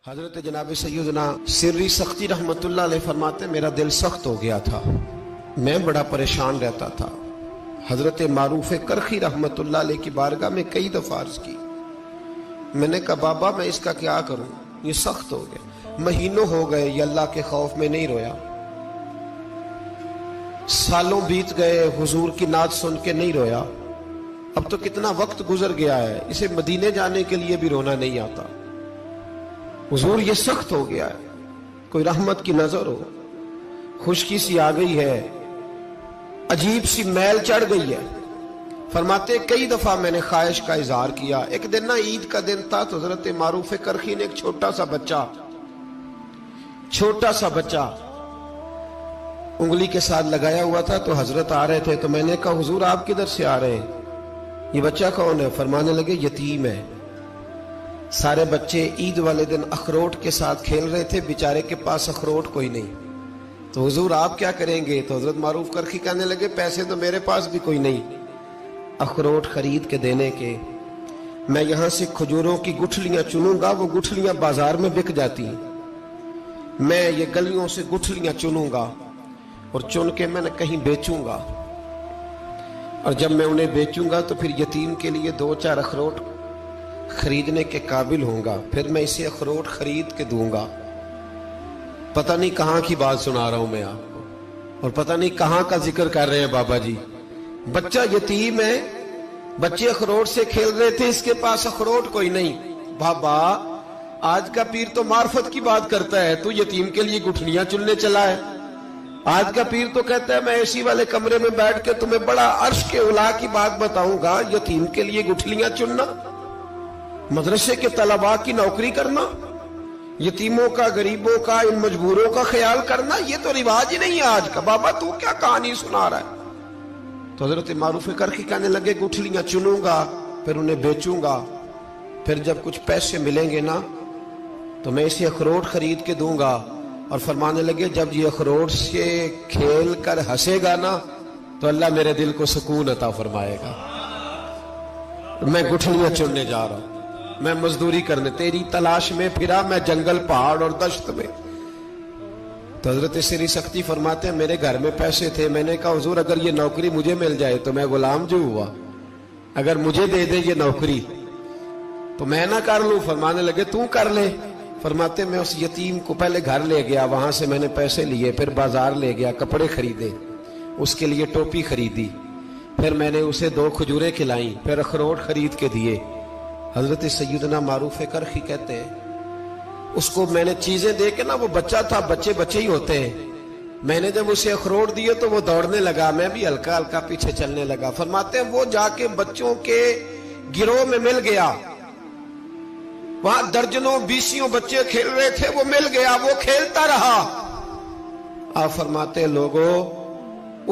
حضرت جناب سیدنا سری سختی رحمت اللہ علیہ فرماتے میرا دل سخت ہو گیا تھا، میں بڑا پریشان رہتا تھا۔ حضرت معروف کرخی رحمت اللہ علیہ کی بارگاہ میں کئی دفعہ عرض کی، میں نے کہا بابا میں اس کا کیا کروں، یہ سخت ہو گئے، مہینوں ہو گئے یہ اللہ کے خوف میں نہیں رویا، سالوں بیت گئے حضور کی نعت سن کے نہیں رویا، اب تو کتنا وقت گزر گیا ہے، اسے مدینے جانے کے لیے بھی رونا نہیں آتا، حضور یہ سخت ہو گیا ہے، کوئی رحمت کی نظر ہو، خشکی سی آ گئی ہے، عجیب سی میل چڑھ گئی ہے۔ فرماتے کئی دفعہ میں نے خواہش کا اظہار کیا۔ ایک دن نا عید کا دن تھا تو حضرت معروف کرخی نے ایک چھوٹا سا بچہ انگلی کے ساتھ لگایا ہوا تھا، تو حضرت آ رہے تھے، تو میں نے کہا حضور آپ کدھر سے آ رہے ہیں، یہ بچہ کون ہے؟ فرمانے لگے یتیم ہے۔ سارے بچے عید والے دن اخروٹ کے ساتھ کھیل رہے تھے، بیچارے کے پاس اخروٹ کوئی نہیں، تو حضور آپ کیا کریں گے؟ تو حضرت معروف کرخی کہنے لگے پیسے تو میرے پاس بھی کوئی نہیں اخروٹ خرید کے دینے کے، میں یہاں سے کھجوروں کی گٹھلیاں چنوں گا، وہ گٹھلیاں بازار میں بک جاتی ہیں، میں یہ گلیوں سے گٹھلیاں چنوں گا اور چن کے میں نے کہیں بیچوں گا، اور جب میں انہیں بیچوں گا تو پھر یتیم کے لیے 2-4 اخروٹ خریدنے کے قابل ہوں گا، پھر میں اسے اخروٹ خرید کے دوں گا۔ پتہ نہیں کہاں کی بات سنا رہا ہوں میں آپ کو، اور پتہ نہیں کہاں کا ذکر کر رہے ہیں بابا جی۔ بچہ یتیم ہے، بچے اخروٹ سے کھیل رہے تھے، اس کے پاس اخروٹ کوئی نہیں۔ بابا آج کا پیر تو معرفت کی بات کرتا ہے، تو یتیم کے لیے گٹھلیاں چننے چلا ہے۔ آج کا پیر تو کہتا ہے میں اے سی والے کمرے میں بیٹھ کے تمہیں بڑا عرش کے اعلیٰ کی بات بتاؤں گا، یتیم کے لیے گٹھلیاں چننا، مدرسے کے طلباء کی نوکری کرنا، یتیموں کا، غریبوں کا، ان مجبوروں کا خیال کرنا، یہ تو رواج ہی نہیں ہے آج کا۔ بابا تو کیا کہانی سنا رہا ہے؟ تو حضرت معروف کرخی کہنے لگے گٹھلیاں چنوں گا، پھر انہیں بیچوں گا، پھر جب کچھ پیسے ملیں گے نا تو میں اسے اخروٹ خرید کے دوں گا، اور فرمانے لگے جب یہ اخروٹ سے کھیل کر ہنسے گا نا تو اللہ میرے دل کو سکون عطا فرمائے گا۔ میں گٹھلیاں چننے جا رہا ہوں، میں مزدوری کرنے، تیری تلاش میں پھرا میں جنگل، پہاڑ اور دشت میں۔ تو حضرت سری سختی فرماتے ہیں میرے گھر میں پیسے تھے، میں نے کہا حضور اگر یہ نوکری مجھے مل جائے تو میں غلام جو ہوا، اگر مجھے دے دے یہ نوکری تو میں نہ کر لوں؟ فرمانے لگے تو کر لے۔ فرماتے میں اس یتیم کو پہلے گھر لے گیا، وہاں سے میں نے پیسے لیے، پھر بازار لے گیا، کپڑے خریدے، اس کے لیے ٹوپی خریدی، پھر میں نے اسے 2 کھجوریں کھلائیں، پھر اخروٹ خرید کے دیے۔ حضرت سیدنا معروف کرخی کہتے ہیں اس کو میں نے چیزیں دے کے نا، وہ بچہ تھا، بچے ہی ہوتے ہیں، میں نے جب اسے اخروٹ دیے تو وہ دوڑنے لگا، میں بھی ہلکا ہلکا پیچھے چلنے لگا۔ فرماتے ہیں وہ جا کے بچوں کے گروہ میں مل گیا، وہاں درجنوں 20 بچے کھیل رہے تھے، وہ مل گیا، وہ کھیلتا رہا۔ آپ فرماتے ہیں لوگوں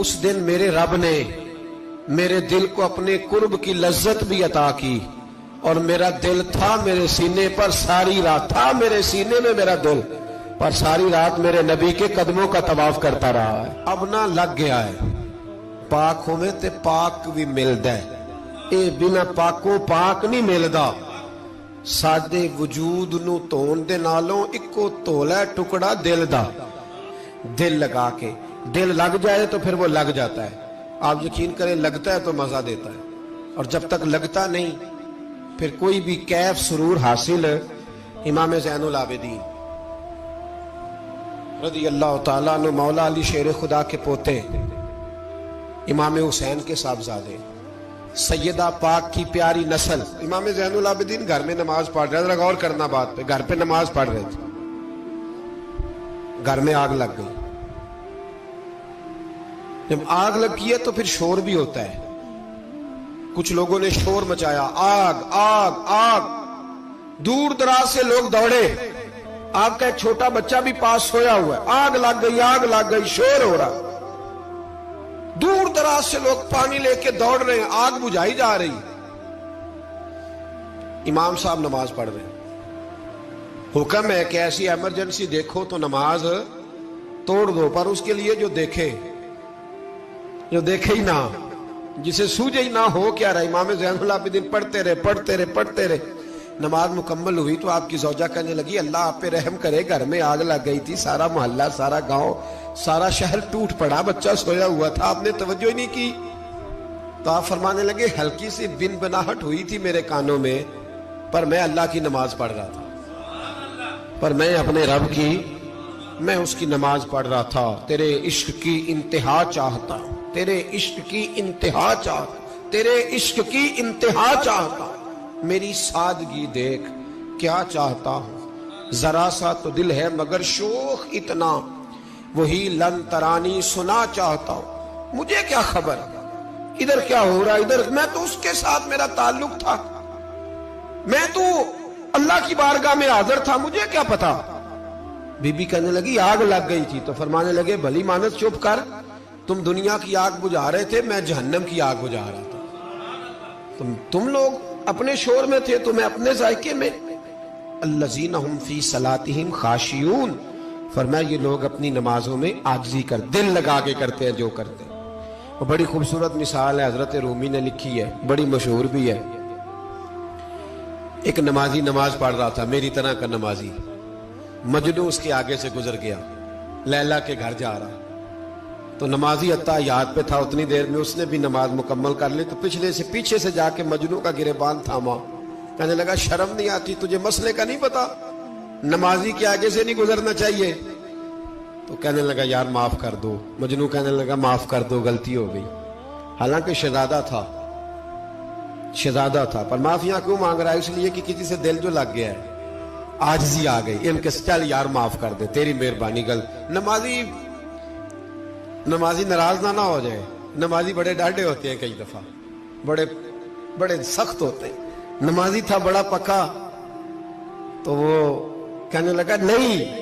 اس دن میرے رب نے میرے دل کو اپنے قرب کی لذت بھی عطا کی، اور میرا دل تھا میرے سینے پر ساری رات، تھا میرے سینے میں میرا دل، پر ساری رات میرے نبی کے قدموں کا طواف کرتا رہا ہے۔ اب نہ لگ گیا ہے، پاک ہوئے تے پاک بھی ملدا ہے، اے بنا پاکوں پاک نہیں ملدا۔ سادے وجود نو تون دے نالوں اکو تولا ٹکڑا دل دا، دل لگا کے، دل لگ جائے تو پھر وہ لگ جاتا ہے۔ آپ یقین کریں لگتا ہے تو مزہ دیتا ہے، اور جب تک لگتا نہیں پھر کوئی بھی کیف سرور حاصل۔ امام زین العابدین رضی اللہ تعالیٰ عنہ مولا علی شیر خدا کے پوتے، امام حسین کے صاحبزادے، سیدہ پاک کی پیاری نسل، امام زین العابدین گھر میں نماز پڑھ رہے تھے، غور کرنا بات پہ، گھر پہ نماز پڑھ رہے تھے، گھر میں آگ لگ گئی۔ جب آگ لگی ہے تو پھر شور بھی ہوتا ہے، کچھ لوگوں نے شور مچایا، آگ آگ آگ، دور دراز سے لوگ دوڑے، آپ کا ایک چھوٹا بچہ بھی پاس سویا ہوا ہے، آگ لگ گئی، شور ہو رہا، دور دراز سے لوگ پانی لے کے دوڑ رہے ہیں، آگ بجھائی جا رہی، امام صاحب نماز پڑھ رہے ہیں، حکم ہے کہ ایسی ایمرجنسی دیکھو تو نماز توڑ دو، پر اس کے لیے جو دیکھے ہی نہ، جسے سوجے ہی نہ ہو کیا رہا۔ امام زین العابدین پڑھتے رہے، نماز مکمل ہوئی تو آپ کی زوجہ کہنے لگی اللہ آپ پہ رحم کرے، گھر میں آگ لگ گئی تھی، سارا محلہ، سارا گاؤں، سارا شہر ٹوٹ پڑا، بچہ سویا ہوا تھا، آپ نے توجہ ہی نہیں کی۔ تو آپ فرمانے لگے ہلکی سی بن بناہٹ ہوئی تھی میرے کانوں میں، پر میں اللہ کی نماز پڑھ رہا تھا، پر میں اپنے رب کی، میں اس کی نماز پڑھ رہا تھا، تیرے عشق کی انتہا چاہتا، تیرے عشق کی انتہا چاہتا، تیرے عشق کی انتہا چاہتا، میری سادگی دیکھ کیا چاہتا ہوں، ذرا سا تو دل ہے مگر شوق اتنا، وہی لن ترانی سنا چاہتا ہوں، مجھے کیا خبر ادھر کیا ہو رہا، ادھر میں تو اس کے ساتھ میرا تعلق تھا، میں تو اللہ کی بارگاہ میں حاضر تھا، مجھے کیا پتا۔ بی بی کہنے لگی آگ لگ گئی تھی، تو فرمانے لگے بھلی مانت چپ کر، تم دنیا کی آگ بجھا رہے تھے، میں جہنم کی آگ بجھا رہا تھا، تم لوگ اپنے شور میں تھے تو میں اپنے ذائقے میں۔ الذین ہم فی صلاتہم خاشعون، فرمایا یہ لوگ اپنی نمازوں میں عاجزی کر، دل لگا کے کرتے ہیں جو کرتے ہیں۔ اور بڑی خوبصورت مثال ہے، حضرت رومی نے لکھی ہے، بڑی مشہور بھی ہے۔ ایک نمازی نماز پڑھ رہا تھا، میری طرح کا نمازی، مجنو اس کے آگے سے گزر گیا، لیلا کے گھر جا رہا، تو نمازی اتحیات پہ تھا، اتنی دیر میں اس نے بھی نماز مکمل کر لی، تو پیچھے سے جا کے مجنو کا گریبان تھاما، کہنے لگا شرم نہیں آتی تجھے، مسئلے کا نہیں پتا، نمازی کے آگے سے نہیں گزرنا چاہیے؟ تو کہنے لگا یار معاف کر دو، مجنو کہنے لگا معاف کر دو، غلطی ہو گئی، حالانکہ شہزادہ تھا، پر معافیاں کیوں مانگ رہا ہے؟ اس لیے کہ کسی سے دل جو لگ گیا ہے، عاجزی آ گئی، ان کے چل یار معاف کر دے، تیری مہربانی، نمازی ناراض نہ ہو جائے، نمازی بڑے ڈاڈے ہوتے ہیں، کئی دفعہ بڑے سخت ہوتے ہیں، نمازی تھا بڑا پکا، تو وہ کہنے لگا نہیں،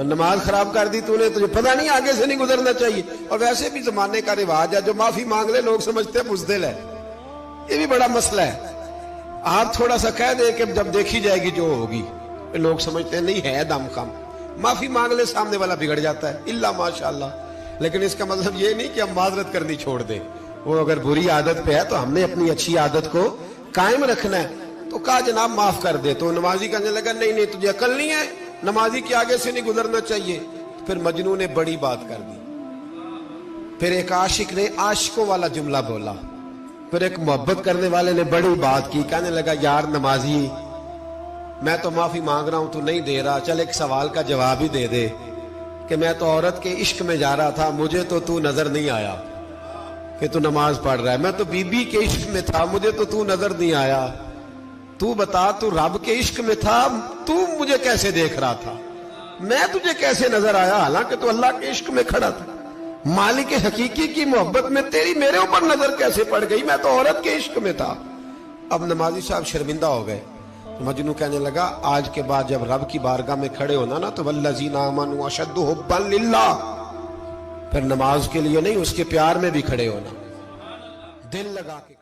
نماز خراب کر دی تو نے، تجھے پتہ نہیں آگے سے نہیں گزرنا چاہیے، اور ویسے بھی زمانے کا رواج ہے، جو معافی مانگ لے لوگ سمجھتے ہیں بزدل ہے، یہ بھی بڑا مسئلہ ہے، آپ تھوڑا سا کہہ دے کہ جب دیکھی جائے گی جو ہوگی، لوگ سمجھتے ہیں نہیں ہے دم کم، معافی مانگ لے سامنے والا بگڑ جاتا ہے، الا ماشاءاللہ، لیکن اس کا مطلب یہ نہیں کہ ہم معذرت کرنی چھوڑ دیں، وہ اگر بری عادت پہ ہے تو ہم نے اپنی اچھی عادت کو قائم رکھنا ہے، تو کہا جناب معاف کر دے، تو نمازی کہنے لگا نہیں تجھے عقل نہیں ہے، نمازی کے آگے سے نہیں گزرنا چاہیے، پھر مجنو نے بڑی بات کر دی، پھر ایک عاشق نے عاشقوں والا جملہ بولا، پھر ایک محبت کرنے والے نے بڑی بات کی، کہنے لگا یار نمازی میں تو معافی مانگ رہا ہوں تو نہیں دے رہا، چل ایک سوال کا جواب ہی دے دے کہ میں تو عورت کے عشق میں جا رہا تھا، مجھے تو نظر نہیں آیا کہ تو نماز پڑھ رہا ہے، میں تو بی بی کے عشق میں تھا، مجھے تو نظر نہیں آیا، تو بتا تو رب کے عشق میں تھا، تو مجھے کیسے دیکھ رہا تھا، میں تجھے کیسے نظر آیا، حالانکہ تو اللہ کے عشق میں کھڑا تھا، مالک حقیقی کی محبت میں تیری میرے اوپر نظر کیسے پڑ گئی، میں تو عورت کے عشق میں تھا۔ اب نمازی صاحب شرمندہ ہو گئے، مجنو کہنے لگا آج کے بعد جب رب کی بارگاہ میں کھڑے ہونا نا تو والذین آمنوا اشد حبا للہ، پھر نماز کے لیے نہیں، اس کے پیار میں بھی کھڑے ہونا، دل لگا کے۔